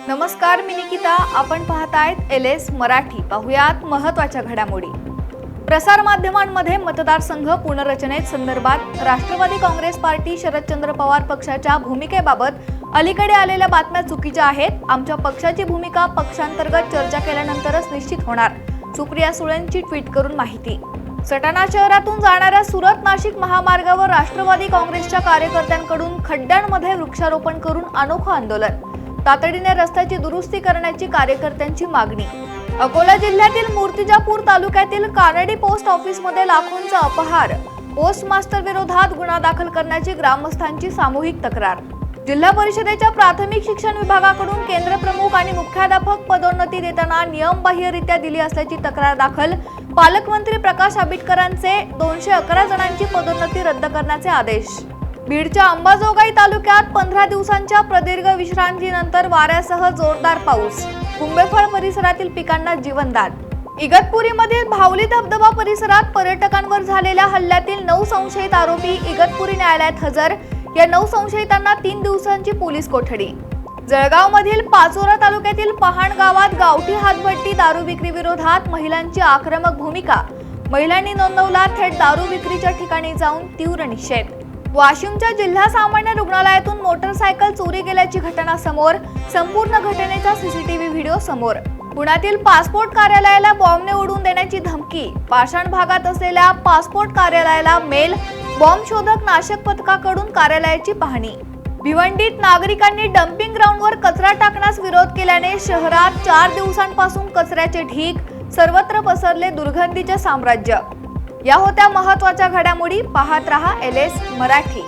नमस्कार, मी निकिता. आपण पाहतायत LS मराठी. पाहुयात महत्त्वाच्या घडामोडी. प्रसार माध्यमांमध्ये मतदारसंघ पुनर्रचनेत संदर्भात राष्ट्रवादी काँग्रेस पार्टी शरदचंद्र पवार पक्षाच्या भूमिकेबाबत अलीकडे आलेल्या बातम्या चुकीच्या आहेत. आमच्या पक्षाची भूमिका पक्षांतर्गत चर्चा केल्यानंतरच निश्चित होणार. सुप्रिया सुळेंची ट्विट करून माहिती. सटाणा शहरातून जाणाऱ्या सुरत नाशिक महामार्गावर राष्ट्रवादी काँग्रेसच्या कार्यकर्त्यांकडून खड्ड्यांमध्ये वृक्षारोपण करून अनोखं आंदोलन. तातडीने रस्त्याची दुरुस्ती करण्याची कार्यकर्त्यांची मागणी. अकोला जिल्ह्यातील मूर्तिजापूर तालुक्यातील कानडी पोस्ट ऑफिसमध्ये लाखोंचा अपहार. पोस्ट मास्टर विरोधात गुन्हा दाखल करण्याची ग्रामस्थांची सामूहिक तक्रार. जिल्हा परिषदेच्या प्राथमिक शिक्षण विभागाकडून केंद्र प्रमुख आणि मुख्याध्यापक पदोन्नती देताना नियमबाह्यरित्या दिली असल्याची तक्रार दाखल. पालकमंत्री प्रकाश आंबेडकरांचे 211 जणांची पदोन्नती रद्द करण्याचे आदेश. बीडच्या अंबाजोगाई तालुक्यात 15 दिवसांच्या प्रदीर्घ विश्रांतीनंतर वाऱ्यासह जोरदार पाऊस. कुंभेफळ परिसरातील पिकांना जीवनदान. इगतपुरीमधील भावली धबधबा परिसरात पर्यटकांवर झालेल्या हल्ल्यातील 9 संशयित आरोपी इगतपुरी न्यायालयात हजर. या 9 संशयितांना 3 दिवसांची पोलीस कोठडी. जळगावमधील पाचोरा तालुक्यातील पहाण गावात गावठी हातभट्टी दारू विक्री विरोधात महिलांची आक्रमक भूमिका. महिलांनी नोंदवला थेट दारू विक्रीच्या ठिकाणी जाऊन तीव्र निषेध. वाशिमच्या जिल्हा सामान्य रुग्णालयातून मोटरसायकल चोरी गेल्याची घटना समोर. संपूर्ण घटनेचा सीसीटीव्ही व्हिडिओ समोर. पुण्यातील पासपोर्ट कार्यालयाला बॉम्बने उडवून देण्याची धमकी. पाषाण भागात असलेल्या पासपोर्ट कार्यालयाला मेल. बॉम्ब शोधक नाशक पथकाकडून कार्यालयाची पाहणी. भिवंडीत नागरिकांनी डम्पिंग ग्राउंडवर कचरा टाकण्यास विरोध केल्याने शहरात 4 दिवसांपासून कचऱ्याचे ढीग. सर्वत्र पसरले दुर्गंधीचे साम्राज्य. या होत्या महत्त्वाच्या घडामोडी. पाहत रहा LS मराठी.